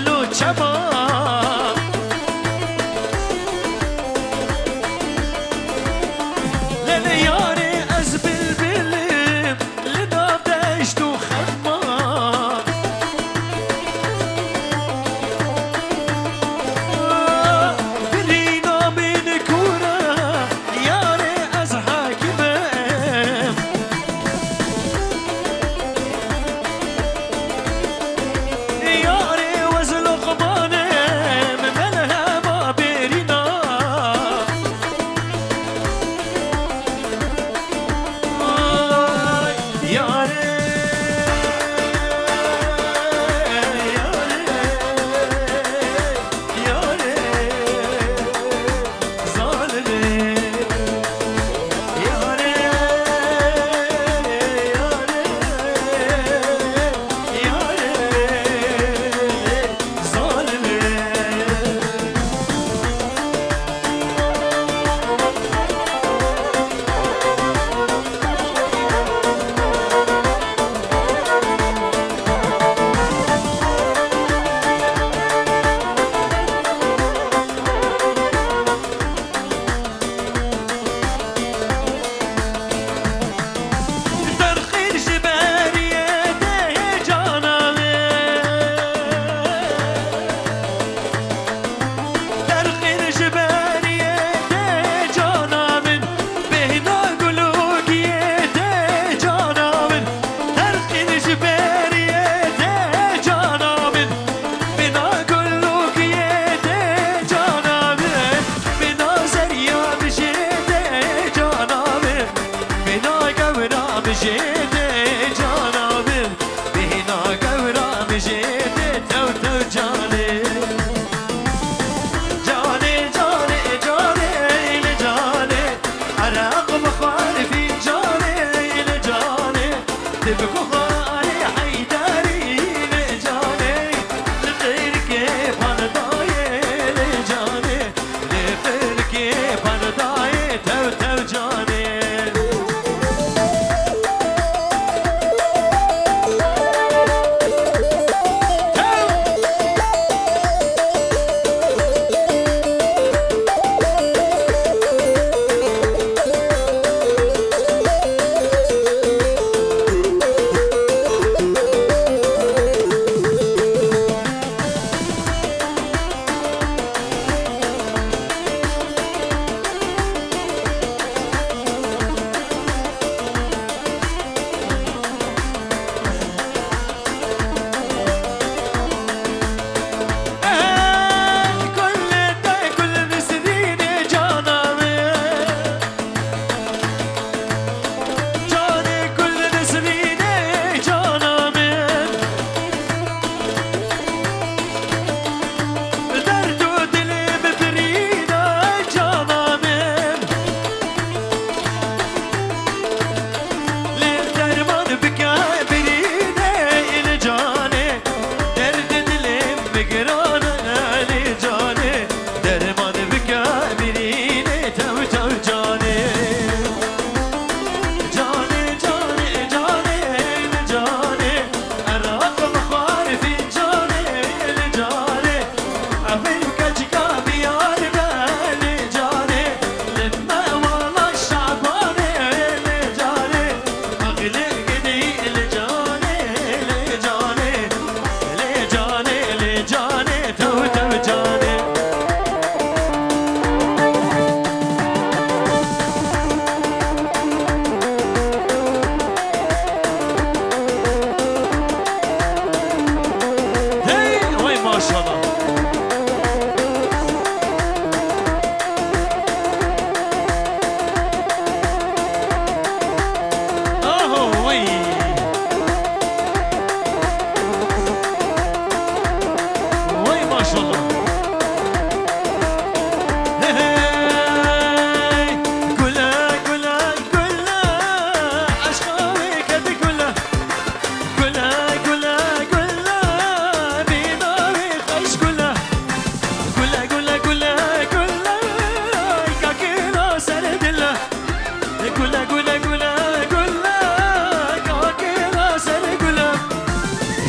علو تشباب للياري أزبل بلم لداب دشتو خدمام برينا من كورا ياري أزحاك بام ياري وزل قبانم ملها بابرينا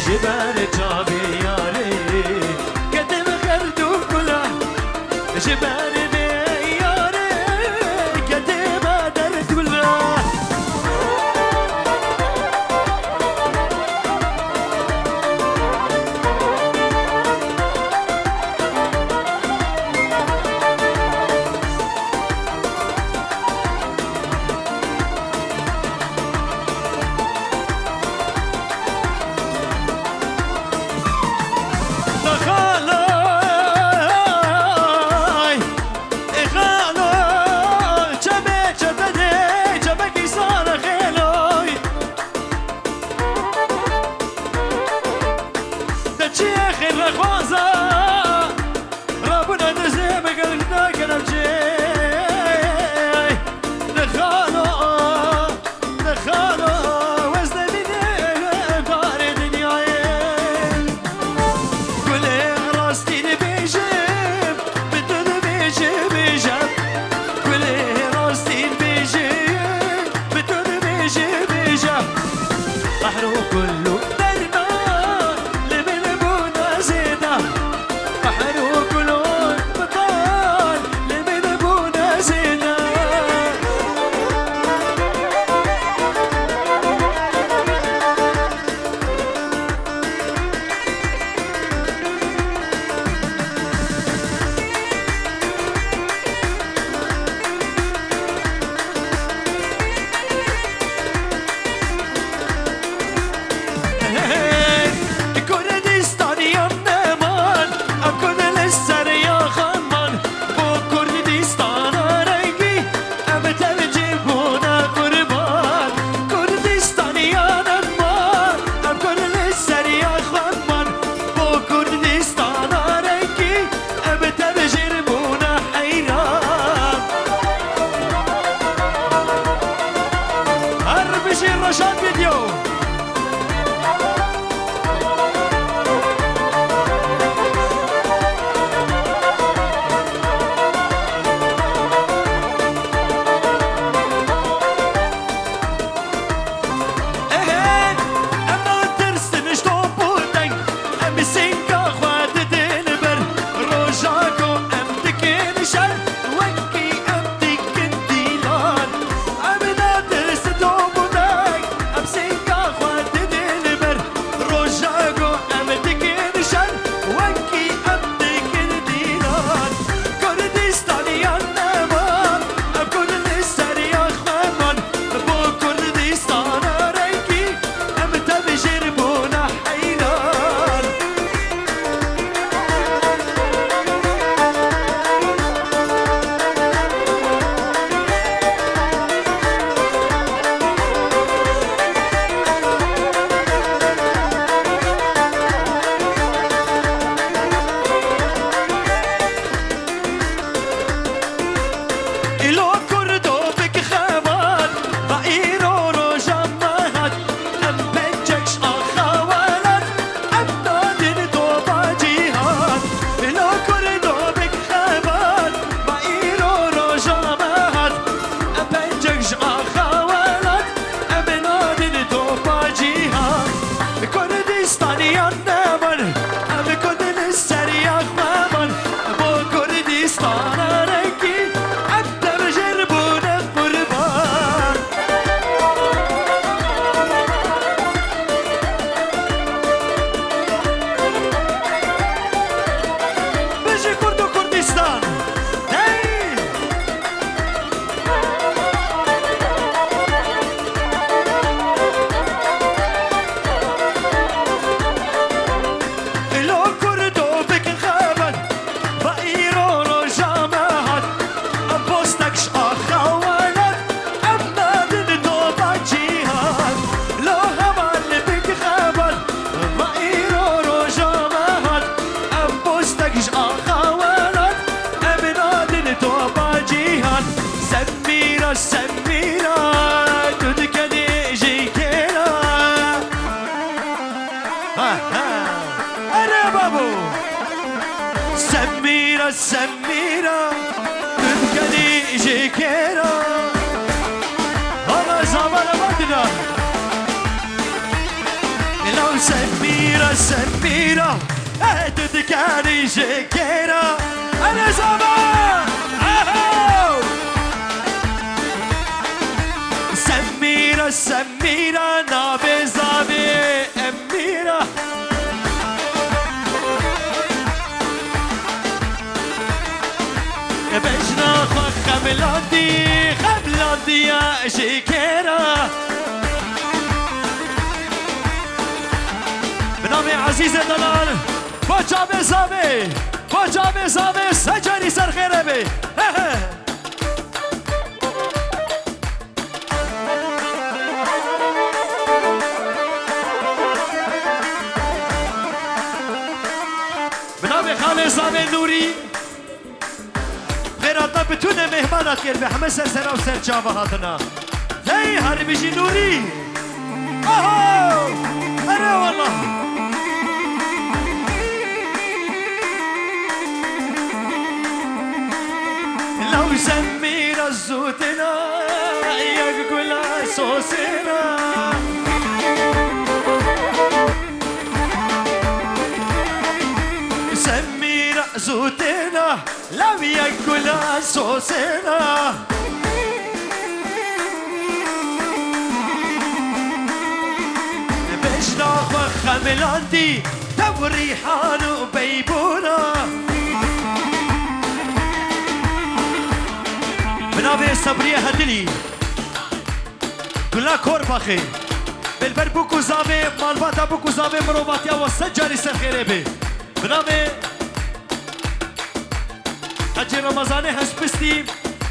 جبر جابی یاری جبال بياري كتبة درت ولا رشاد فيديو سميرة تبكني جيكيرا هذا زمان بدنا لو سميرة تذكري شكيرة أنا زمان سميرة سميرة نابي زابي أميرة بجنا خملاندي خملاندي يا شكيرة بنامي عزيز دلال بجابي زابي بجابي زابي سجري سر خيره بي بنامي خالي زابي نوري خيراتا بتونه مهمانات كير بحمد سر وسر جاوه هاتنا هي هاري بيجي نوري اهو ارى والله لو سمينا الزوتنا يقول صوصنا سمينا زوتنا لو يقول صوصنا بجنا خملاندي توريحان وبيبونا بنابي صبريه هدلي كلها كور باخي بالبر بوكو زابي مالباتا بوكو زابي مروباتيا وسجاري سر خيري بي بنابي حجي رمضاني هشبستي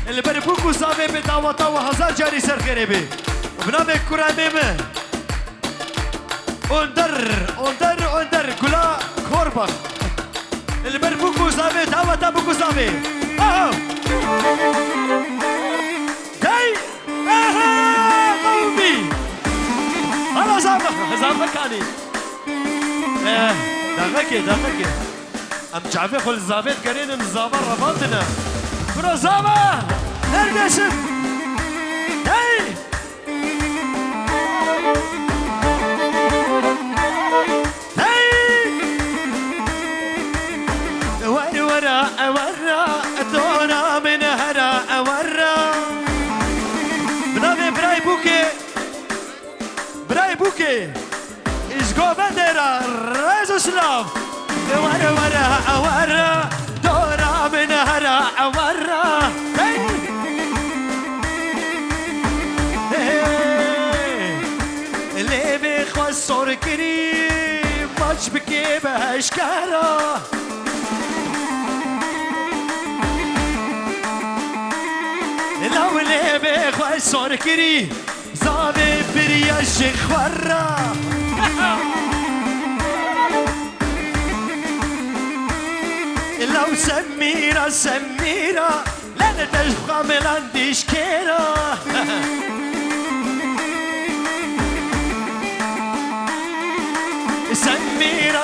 البر بوكو زابي بدعوتا وهزار جاري سر خيري بي بنابي كرامي مه اندر كلها كور باخ البر بوكو زابي دعوتا بوكو زابي اهو هاي اها قومي انا زعفة كاني دغكي ام جعفة خل زابت قرين الزابة رفضنا برو زابة نردشم هاي ورا دورا من هرا ورا بنابي براي بوكي اشقو بندرا رئيس اسلام ورا دورا من هرا ورا اللي بيخوص صور كريم ماش بكي بهشكارا لو اللي بيخوص صور كريم زابي بريا الشيخ ورا لو سميرة لأنا تشبخ من عنديش كيرا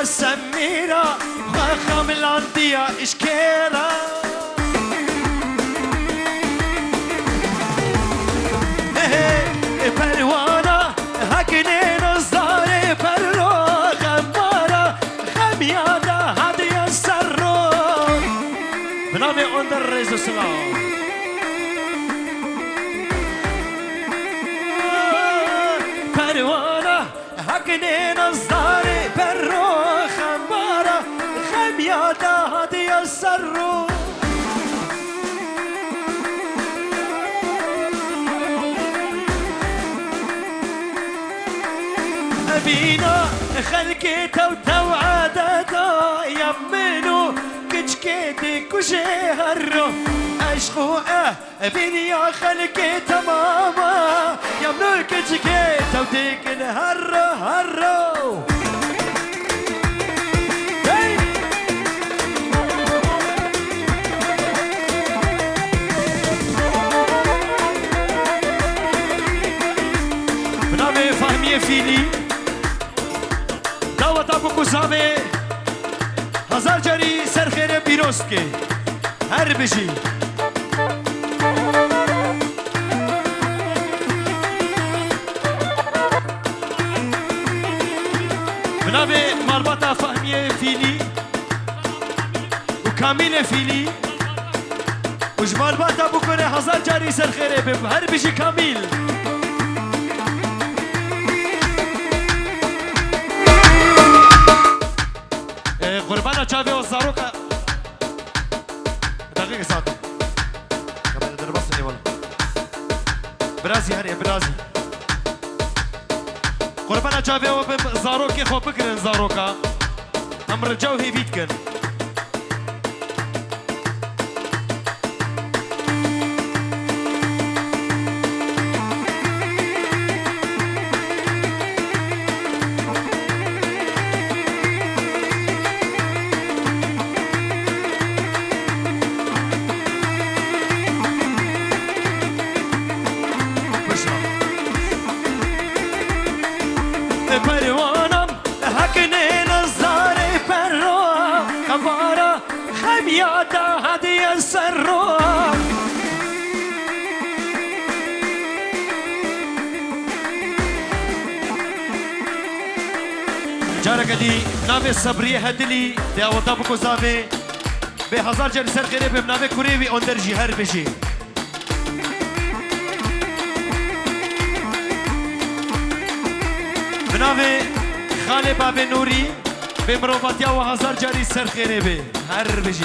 سميرة خاخة من عندي إشكيرا پروانه هکنه نزداره پرو خماره خمیاده هدیه سر رو به نام اندر رئیس اسلام پروانه هکنه نزداره پرو خماره خمیاده هدیه سر رو بينا خلقته وتوعدته يمنو كجكيتي كشهرو عشقو بيني يا خلقته ماما يمنو كجكيته وديك هرو بنامي فهمي فيني دعوت ابو کسامه هزار جاری سر خیر بیروست که هر بشی بنابه مالباتا فهمیه فیلی كامل فيلي وجمال باتا بكره هزار جاري سر خيره به هر بيجي كامل قربانا چاوي او زاروكا دقيقه ساعه كمان دربسني والله برازي هري برازي قربانا چاوي او زاروكي خو بكرن زاروكا امر جوهي بيتكن پروانم حکنه نظاره پرو کبارا خمیاتا هدیه سر رو جارا کدی نام صبریه هدلی ده اوتا بکو زاوه به هزار جر سر خیره به نام کوریوی اندر جهر بشی بناوه خاله باب نوری به مروفاتیا و هزار جاری سر خیره به هر بجی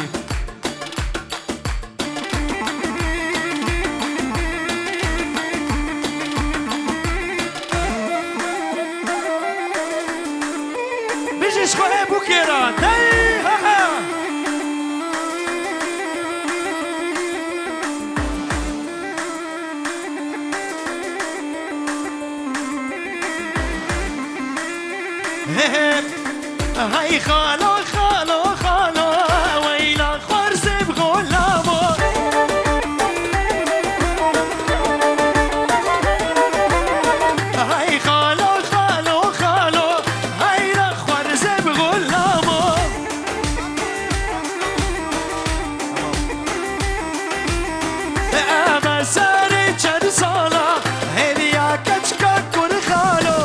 بجیش خواه بوکیران دی ها ها هاي خالو خالو خالو ويلا خرز بغلامو هاي خالو خالو خالو هاي خرز بغلامو اما ساري چند سالا هليا كچكا كن خالو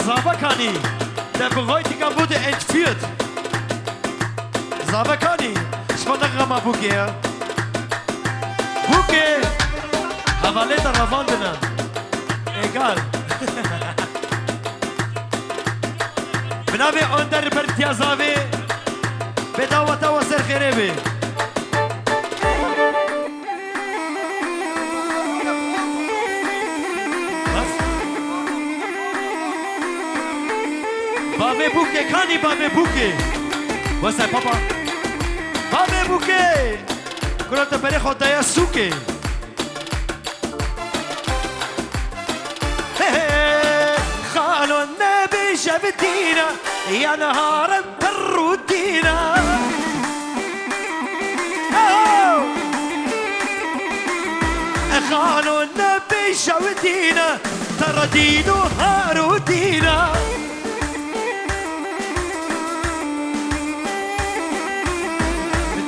Zabakani, der Bräutigam wurde entführt. Zabakani, ich war noch einmal Buke. Buke, Havaleta Ravandana. Egal. Benavi under Bertiazave, Bedawata was Serherebe. Bave Buke, Kani Bave Buke. Was ist Papa? Bave Buke. Kurata Berecho Daya Suke. Khalo Nabi Shabdina ya nahara Perudina. Khalo Nabi Shabdina Taradino Harudina.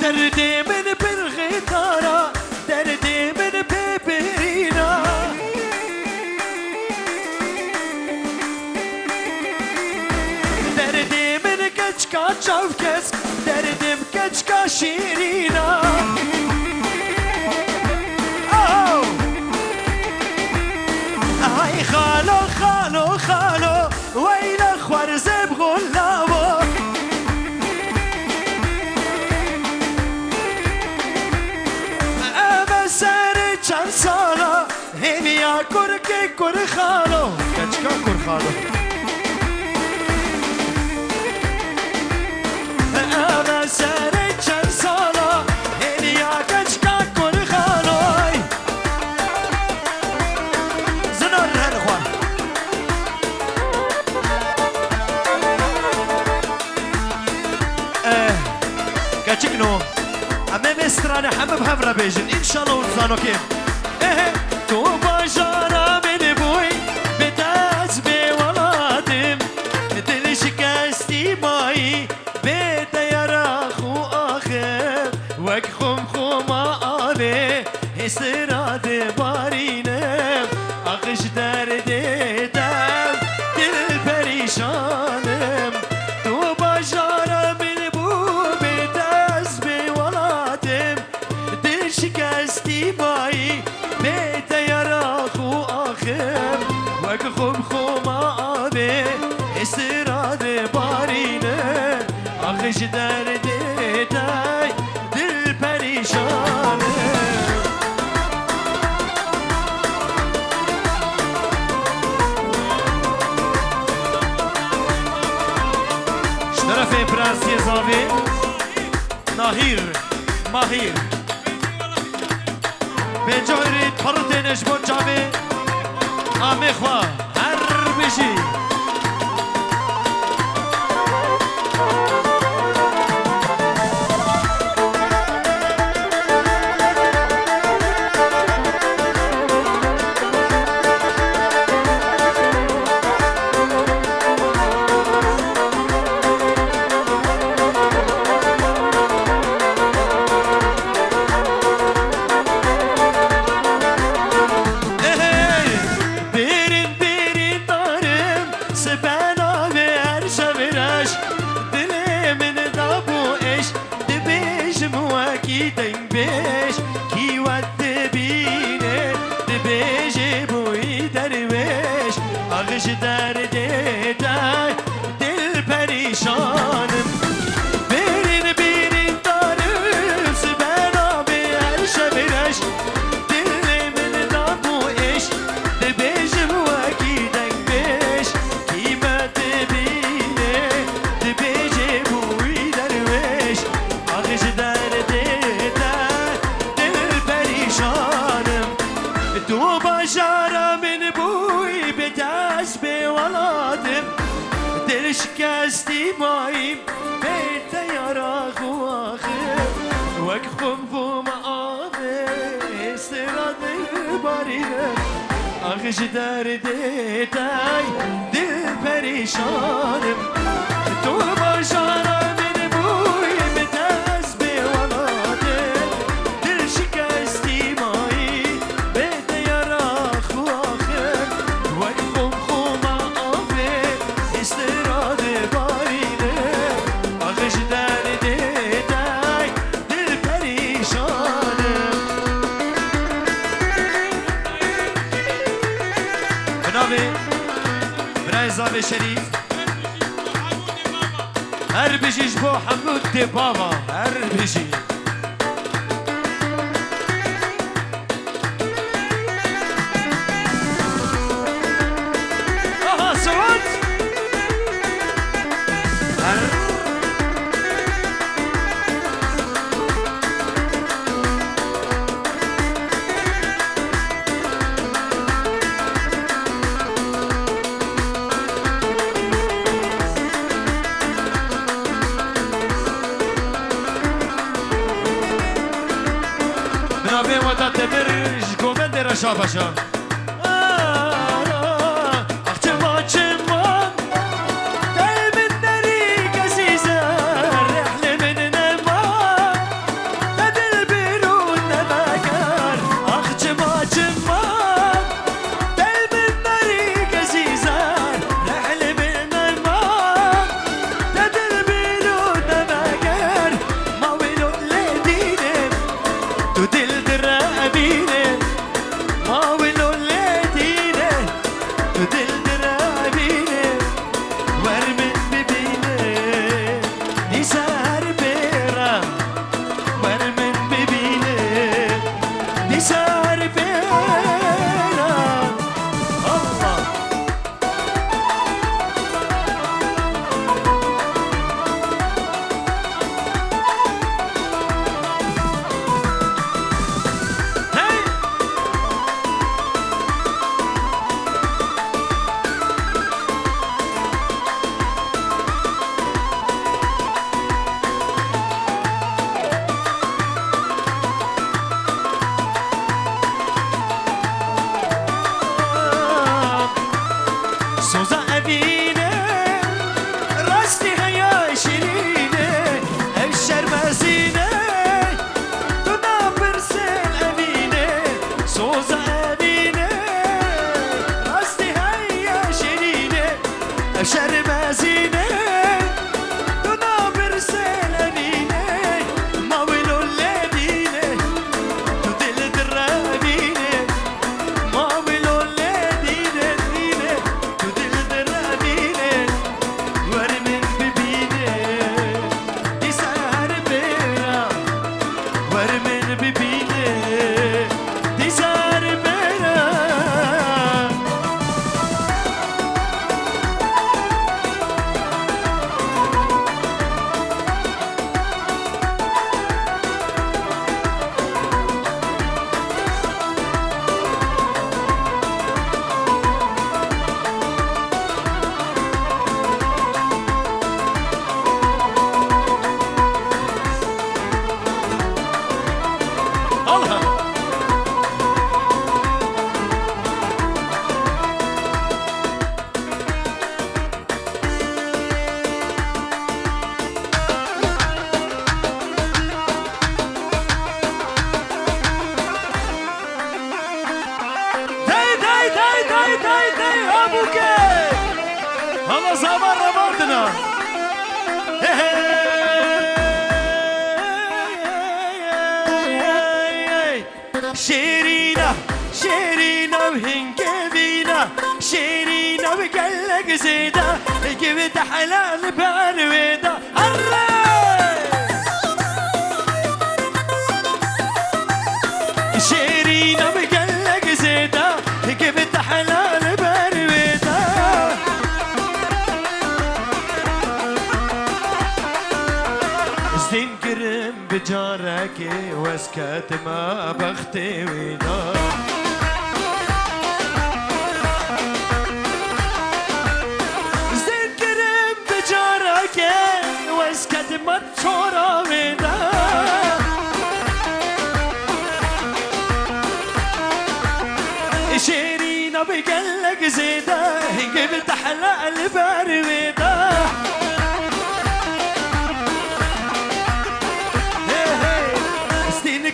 دردي من بالغيطارة دردي من ببرينا دردي من كچكا چوكس دردي مكچكا شيرينا هاي خالو خالو خالو وين خوارز بغلاوه چند سالا هنیا کرکی کر خالو کچکا کر خالو اما سر چند سالا هنیا کچکا کر خالو زنار هر خواه کچک نو اما استرانه همه بهفره بیجن انشالله ونزانو کم تو باجارا من بوی به دست به ولادم دل شکستی مایی به دیاره خو آخر وک خم آبه استراد بارینم آخش درده دم دل پریشانم تو باجارا من بوی به دست به ولادم دل شکستی مایی به دیاره خو آخر وک خم آبه استراد بارینه آخش درده دای دل پریشانه شرف پرنسی زاوی ناهیر ماهیر به جایری پرد نجمون جامع آمه خواه هر بشی درده دای دل پریشانم برین دارم سبنا به هر شبرش دل من نبویش دبیجم وکی دنگ بیش قیمت بینه دبیجه بوی درویش آخش درده دای دل پریشانم تو باشارا من بوی به دست به ولادم دل شکستی ماییم به تیارا خو آخر وک خم آبه استراد بارینه آخش درده دای دل پریشانم تو باشارا من بوی به دست به ولادم دل شکستی مایی به تیارا خو آخر وک خم آبه استراد بارینه آخش درده دای دل پریشانم بنابه برای زاوی شریف هر بشیش با حمود بابا هر بشیش بنابه ودا تبرش گوبند رشا باشا تو دل در ابینه ما ولو شيرينا شيرينا وهنجبينا شيرينا وقلق زيدا جبت حلال بالويدا شيرينا وقلق زيدا جبت حلال بالويدا زين كرم بجارك واسكت ما بختي ويدا زين كرم بجارك واسكت ما تشورا ويدا شيرينا بقلق زيدا جبت حلال بالويدا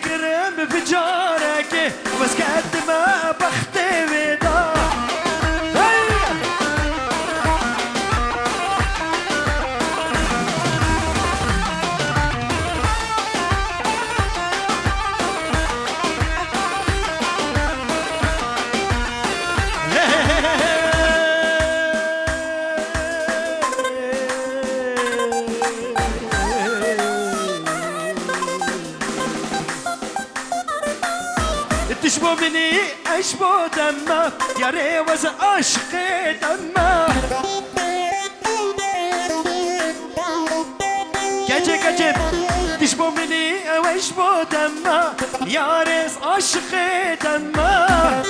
كرم بجارك بس قد ما بختي ودا تشبه مني اشبه دمه يا ريوز عشقي دمه كجب تشبه مني واشبه دمه يا ريس عشقي دمه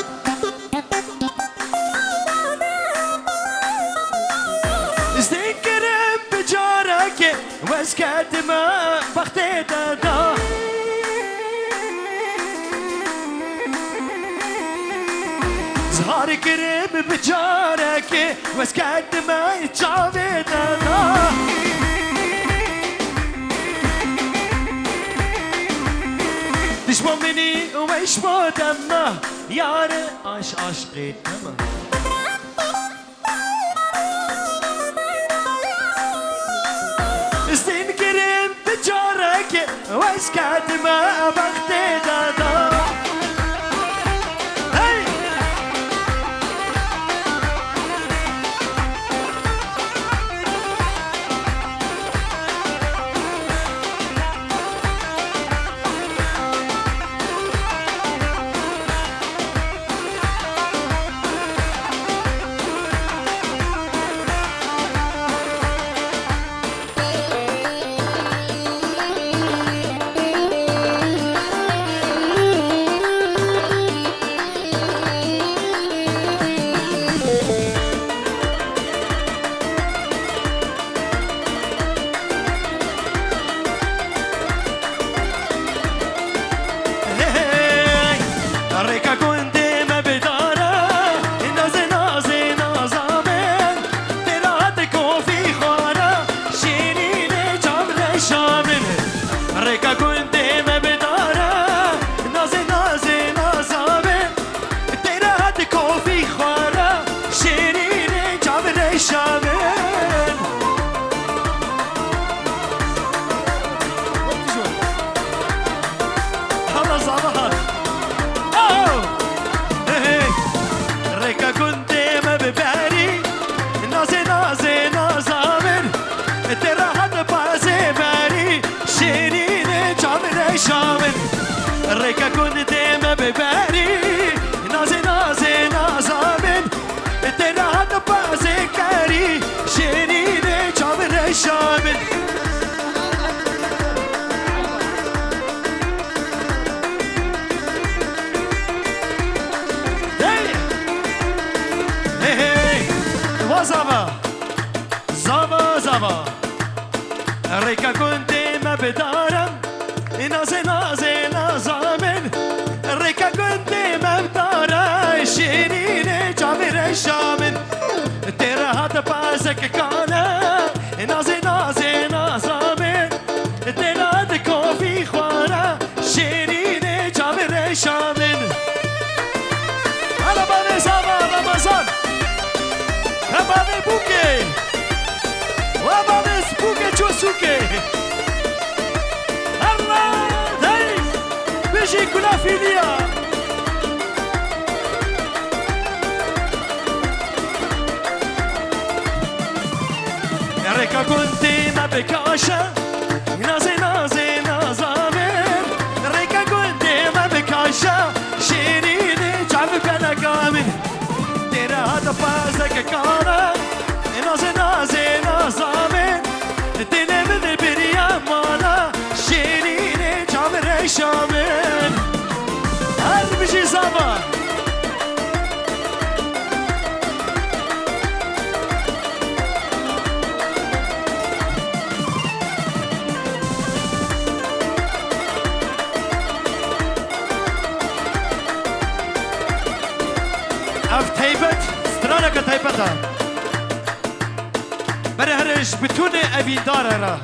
ذكرم بجارك واسكت ما بختي دادا زهار كرم بجارك واسكت ما يتشافي دادا تشبه مني ويشبه دمه يا ريس عشقي دمه استنكرم بجارك واسكت ما بختي دادا هاي ريكا كنت ما بباري نازي نازي نازامن ترى بازي كاري شيريني جابر شامن وزابا زابا زابا ريكا كنت ما بدارم نازي نازي نازامن ريكا كنت ما بدارم شيريني جابر شامن ترى هذا بازك كانا نازي نازي نازامن ترى هذا كوفي خوارا شيريني جابر شامن على بابي زابا رمضان بابي بوكي وبابي سبوكي جوسوكي الله داي بيجي كل فيليا كنت ما بكاشة نازي نازي نازامن ريكا كنت ما بكاشة شيريني جعبك أنا كامل ترى هذا فازك كارا نازي نازي نازامن دني من بريا مالا شيريني جعبك شامل هل بشي زابا اف تيبت سترانك تيبتا برهرش بتوني ابي دارا